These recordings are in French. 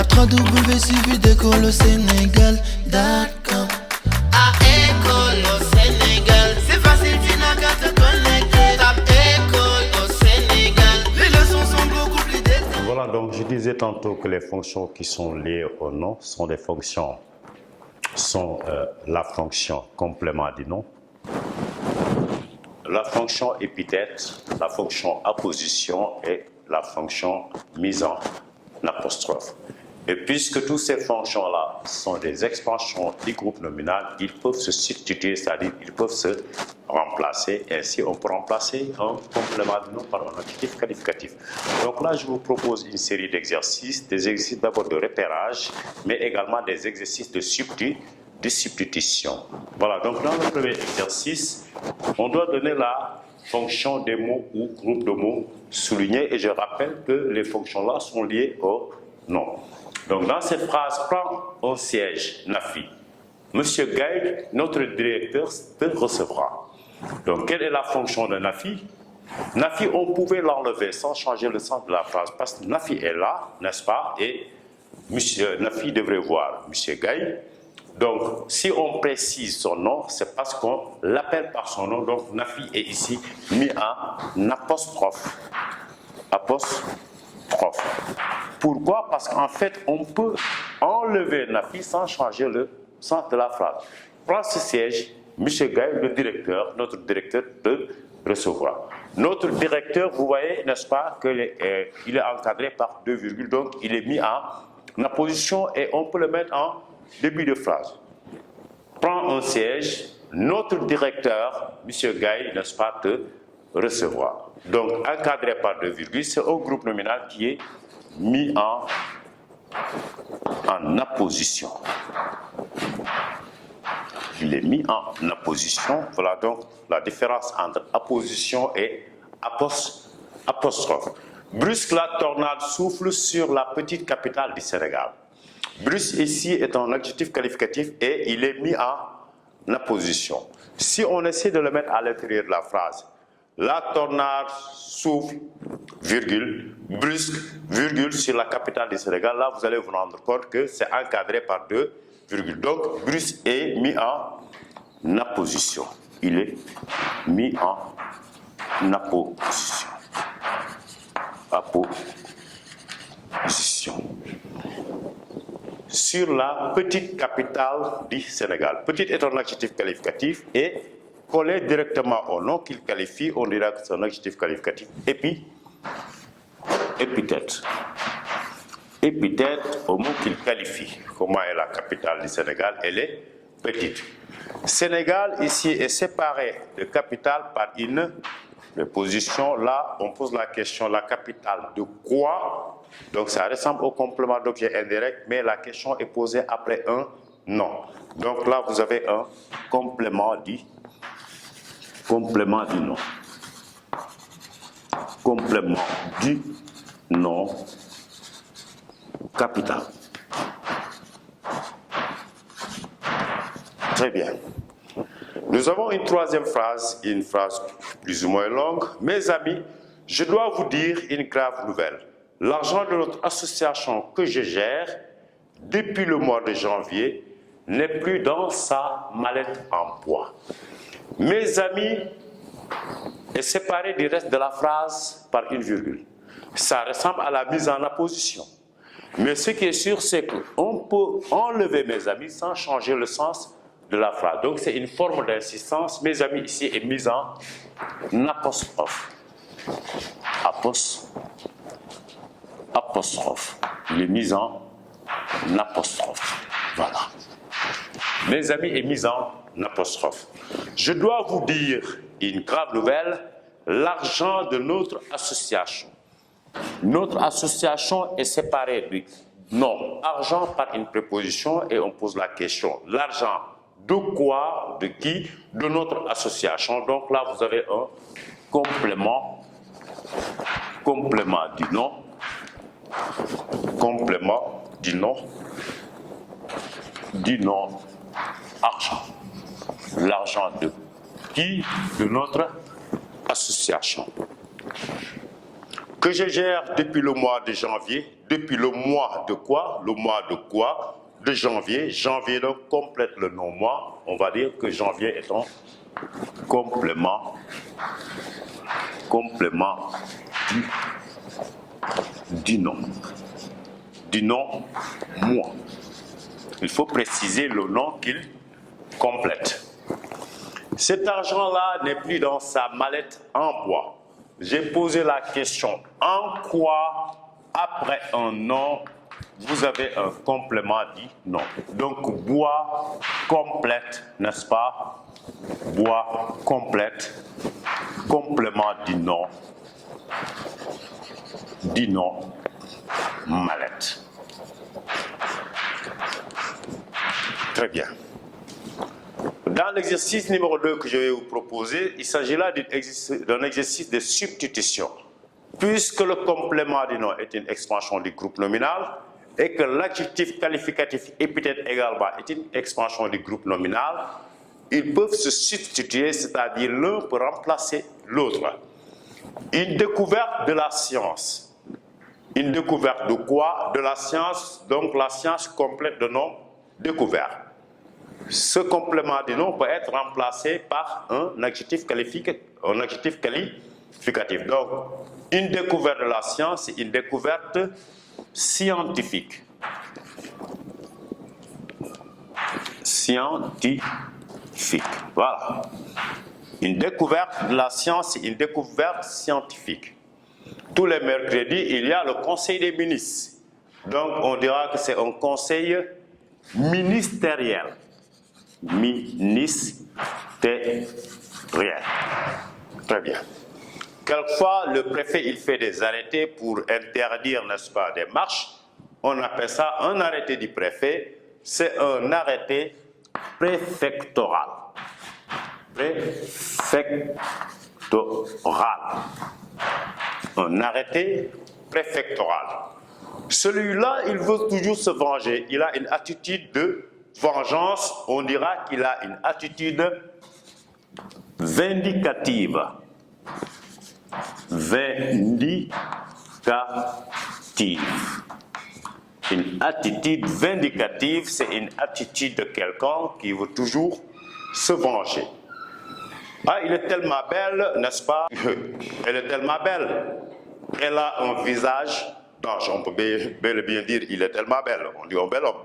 Tape www.suividécole-au-sénégal.com. À École au Sénégal, c'est facile, tu n'as qu'à te connecter. Tape École au Sénégal, les leçons sont beaucoup plus détaillées. Voilà, donc je disais tantôt que les fonctions qui sont liées au nom sont des fonctions, la fonction complément du nom, la fonction épithète, la fonction apposition et la fonction mise en apostrophe. Et puisque toutes ces fonctions-là sont des expansions du groupe nominal, ils peuvent se substituer, c'est-à-dire ils peuvent se remplacer. Ainsi, on peut remplacer un complément de nom par un adjectif qualificatif. Donc là, je vous propose une série d'exercices, des exercices d'abord de repérage, mais également des exercices de substitution. Voilà, donc dans le premier exercice, on doit donner la fonction des mots ou groupe de mots soulignés. Et je rappelle que les fonctions-là sont liées au nom. Donc dans cette phrase, prends un siège, Nafi. Monsieur Gaïd, notre directeur, te recevra. Donc quelle est la fonction de Nafi? Nafi, on pouvait l'enlever sans changer le sens de la phrase, parce que Nafi est là, n'est-ce pas? Et Monsieur Nafi devrait voir Monsieur Gaïd. Donc si on précise son nom, c'est parce qu'on l'appelle par son nom. Donc Nafi est ici mis en apostrophe. Apostrophe. Pourquoi? Parce qu'en fait, on peut enlever Nafi sans changer le sens de la phrase. Prends ce siège, M. Gaï, le directeur, notre directeur te recevra. Notre directeur, vous voyez, n'est-ce pas, qu'il est encadré par deux virgules, donc il est mis en apposition et on peut le mettre en début de phrase. Prends un siège, notre directeur, M. Gaï, n'est-ce pas, te recevra. Donc, encadré par deux virgules, c'est un groupe nominal qui est mis en apposition. Il est mis en apposition. Voilà donc la différence entre apposition et apostrophe. Brusque, la tornade souffle sur la petite capitale du Sénégal. Brusque ici est un adjectif qualificatif et il est mis en apposition. Si on essaie de le mettre à l'intérieur de la phrase, la tornade souffle, virgule, brusque, virgule, sur la capitale du Sénégal. Là, vous allez vous rendre compte que c'est encadré par deux virgules. Donc, brusque est mis en apposition. Il est mis en apposition. Apposition. Sur la petite capitale du Sénégal. Petite est un adjectif qualificatif et collé directement au nom qu'il qualifie, on dira que c'est un adjectif qualificatif. Épithète. Épithète au mot qu'il qualifie. Comment est la capitale du Sénégal? Elle est petite. Sénégal ici est séparé de capitale par une préposition. Là, on pose la question, la capitale de quoi? Donc ça ressemble au complément d'objet indirect, mais la question est posée après un nom. Donc là, vous avez un complément du nom. Complément du nom capital. Très bien. Nous avons une troisième phrase, une phrase plus ou moins longue. Mes amis, je dois vous dire une grave nouvelle. L'argent de notre association que je gère depuis le mois de janvier n'est plus dans sa mallette en bois. Mes amis est séparé du reste de la phrase par une virgule. Ça ressemble à la mise en apposition. Mais ce qui est sûr, c'est qu'on peut enlever mes amis sans changer le sens de la phrase. Donc c'est une forme d'insistance. Mes amis ici est mise en apostrophe. Apostrophe. Il est mis en apostrophe. Voilà. Mes amis est mise en apostrophe. Je dois vous dire une grave nouvelle, l'argent de notre association. Notre association est séparée du nom argent par une préposition et on pose la question, l'argent de quoi, de qui? De notre association. Donc là, vous avez un complément du nom, argent. L'argent de qui? De notre association. que je gère depuis le mois de janvier. Depuis le mois de quoi? Le mois de quoi? De janvier. Janvier donc complète le non-mois. On va dire que janvier est un complément du nom. Du nom mois. Il faut préciser le nom qu'il complète. Cet argent-là n'est plus dans sa mallette en bois. J'ai posé la question, en quoi, après un nom, vous avez un complément dit nom. Donc, bois complète, n'est-ce pas? Bois complète, complément dit nom, mallette. Très bien. Dans l'exercice numéro 2 que je vais vous proposer, il s'agit là d'un exercice de substitution. Puisque le complément du nom est une expansion du groupe nominal et que l'adjectif qualificatif épithète également est une expansion du groupe nominal, ils peuvent se substituer, c'est-à-dire l'un peut remplacer l'autre. Une découverte de la science. Une découverte de quoi? De la science, donc la science complète de nom découvert. Ce complément du nom peut être remplacé par un adjectif qualificatif. Donc, une découverte de la science, c'est une découverte scientifique. Scientifique. Voilà. Une découverte de la science, c'est une découverte scientifique. Tous les mercredis, il y a le conseil des ministres. Donc, on dira que c'est un conseil ministériel. Ministériel. Très bien. Quelquefois, le préfet, il fait des arrêtés pour interdire, n'est-ce pas, des marches. On appelle ça un arrêté du préfet. C'est un arrêté préfectoral. Préfectoral. Un arrêté préfectoral. Celui-là, il veut toujours se venger. Il a une attitude de vengeance. On dira qu'il a une attitude vindicative. Vindicative. Une attitude vindicative, c'est une attitude de quelqu'un qui veut toujours se venger. Ah, il est tellement belle, n'est-ce pas? Elle est tellement belle. Elle a un visage d'ange. On peut bel et bien dire, il est tellement belle. On dit un bel homme.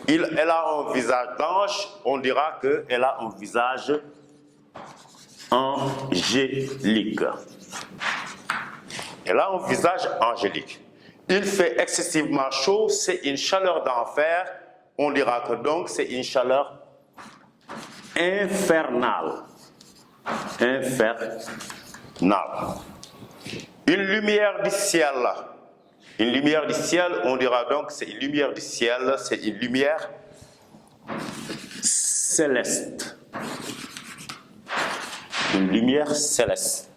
Elle a un visage d'ange. On dira qu'elle a un visage angélique. Elle a un visage angélique. Il fait excessivement chaud, c'est une chaleur d'enfer. On dira que donc c'est une chaleur infernale. Infernale. Une lumière du ciel. Une lumière du ciel, on dira donc c'est une lumière du ciel, c'est une lumière céleste. Une lumière céleste.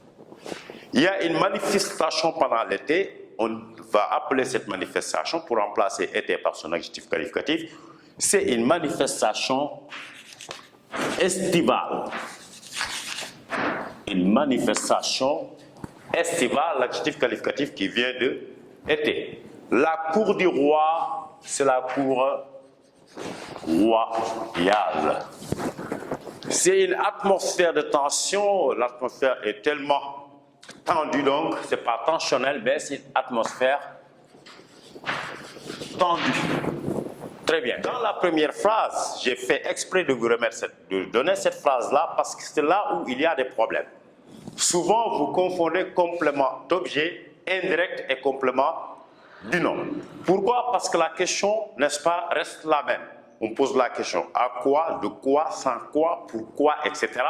Il y a une manifestation pendant l'été. On va appeler cette manifestation, pour remplacer été par son adjectif qualificatif, c'est une manifestation estivale. Une manifestation estivale, l'adjectif qualificatif qui vient de été. La cour du roi, c'est la cour royale. C'est une atmosphère de tension, l'atmosphère est tellement tendue donc, c'est pas tensionnel, mais c'est une atmosphère tendue. Très bien. Dans la première phrase, j'ai fait exprès de vous remettre de donner cette phrase-là parce que c'est là où il y a des problèmes. Souvent, vous confondez complément d'objet indirect et complément du nom. Pourquoi? Parce que la question, n'est-ce pas, reste la même. On pose la question à quoi, de quoi, sans quoi, pourquoi, etc.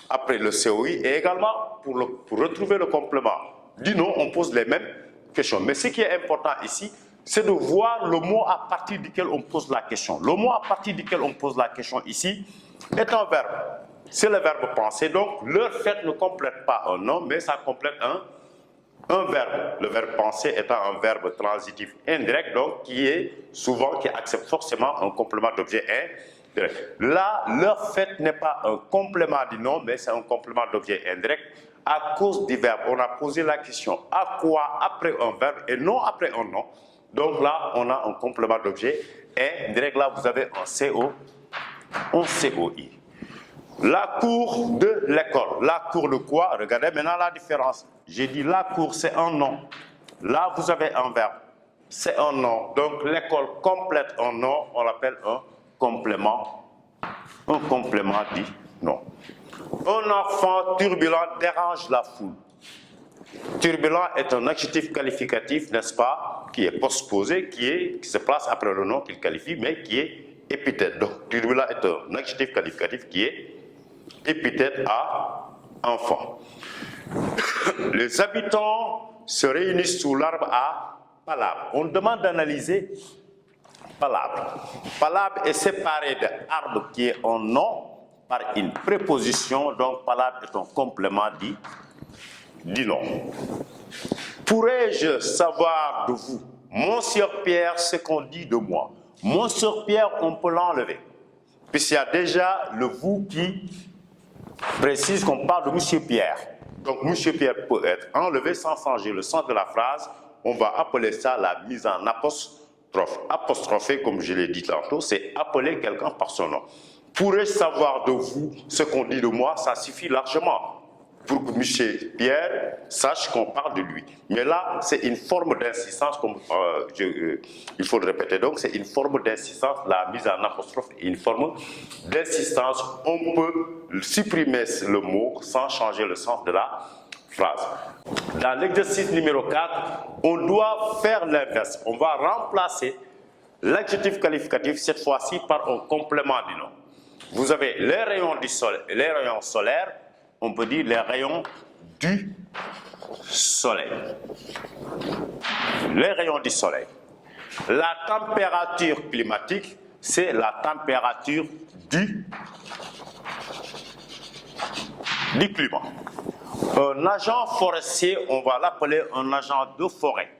Après le COI et également pour retrouver le complément du nom, on pose les mêmes questions. Mais ce qui est important ici, c'est de voir le mot à partir duquel on pose la question. Le mot à partir duquel on pose la question ici est un verbe. C'est le verbe penser. Donc, leur fait ne complète pas un nom, mais ça complète un verbe. Le verbe penser étant un verbe transitif indirect, donc qui accepte forcément un complément d'objet indirect. Là, leur fait n'est pas un complément du nom, mais c'est un complément d'objet indirect à cause du verbe. On a posé la question à quoi après un verbe et non après un nom. Donc là, on a un complément d'objet. Et direct là, vous avez un CO, un COI. La cour de l'école. La cour de quoi? Regardez maintenant la différence. J'ai dit la cour, c'est un nom. Là, vous avez un verbe. C'est un nom. Donc l'école complète un nom, on l'appelle un complément. Un complément dit non. Un enfant turbulent dérange la foule. Turbulent est un adjectif qualificatif, n'est-ce pas, qui est postposé, qui se place après le nom qu'il qualifie, mais qui est épithète. Donc turbulent est un adjectif qualificatif qui est épithète à enfant. Les habitants se réunissent sous l'arbre à palabre. On demande d'analyser palabre. Palabre est séparé de arbre qui est un nom par une préposition, donc palabre est un complément dit non. Pourrais-je savoir de vous, Monsieur Pierre, ce qu'on dit de moi? Monsieur Pierre, on peut l'enlever, puisqu'il y a déjà le vous qui précise qu'on parle de Monsieur Pierre. Donc Monsieur Pierre peut être enlevé sans changer le sens de la phrase. On va appeler ça la mise en apostrophe. Apostropher, comme je l'ai dit tantôt, c'est appeler quelqu'un par son nom. Pourrais-je savoir de vous ce qu'on dit de moi? Ça suffit largement pour que M. Pierre sache qu'on parle de lui. Mais là, c'est une forme d'insistance, comme il faut le répéter. Donc, c'est une forme d'insistance, la mise en apostrophe est une forme d'insistance. On peut supprimer le mot sans changer le sens de la phrase. Dans l'exercice numéro 4, on doit faire l'inverse. On va remplacer l'adjectif qualificatif, cette fois-ci, par un complément du nom. Vous avez les rayons du soleil, les rayons solaires, on peut dire les rayons du soleil. Les rayons du soleil. La température climatique, c'est la température du climat. Un agent forestier, on va l'appeler un agent de forêt.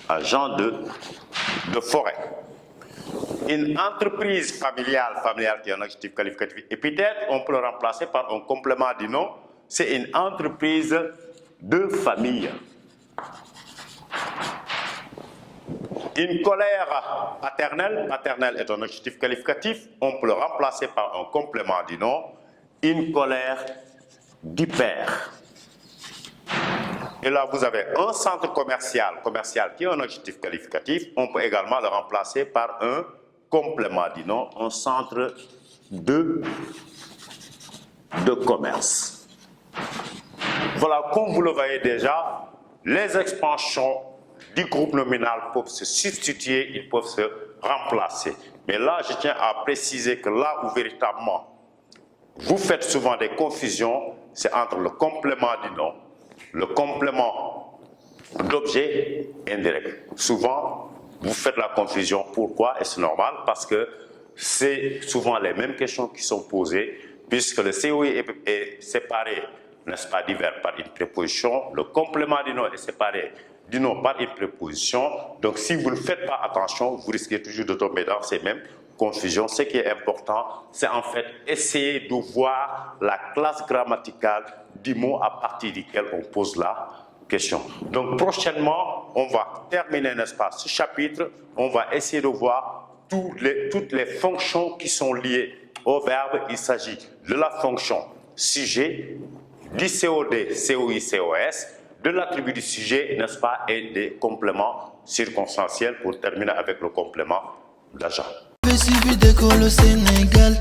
Agent de forêt. Une entreprise familiale, qui est un adjectif qualificatif épithète, on peut le remplacer par un complément du nom. C'est une entreprise de famille. Une colère paternelle, paternelle est un adjectif qualificatif, on peut le remplacer par un complément du nom. Une colère du père. Et là, vous avez un centre commercial qui est un adjectif qualificatif, on peut également le remplacer par un complément du nom, un centre de commerce. Voilà, comme vous le voyez déjà, les expansions du groupe nominal peuvent se substituer, ils peuvent se remplacer. Mais là, je tiens à préciser que là où véritablement vous faites souvent des confusions, c'est entre le complément du nom, le complément d'objet indirect. Souvent, vous faites la confusion. Pourquoi? Et c'est normal, parce que c'est souvent les mêmes questions qui sont posées, puisque le COI est séparé, n'est-ce pas, du verbe par une préposition, le complément du nom est séparé du nom par une préposition. Donc si vous ne faites pas attention, vous risquez toujours de tomber dans ces mêmes confusions. Ce qui est important, c'est en fait essayer de voir la classe grammaticale du mot à partir duquel on pose la question. Donc prochainement, on va terminer, n'est-ce pas, ce chapitre. On va essayer de voir toutes les fonctions qui sont liées au verbe. Il s'agit de la fonction sujet, du COD, COI, COS, de l'attribut du sujet, n'est-ce pas, et des compléments circonstanciels pour terminer avec le complément d'agent. Suivi d'école au Sénégal.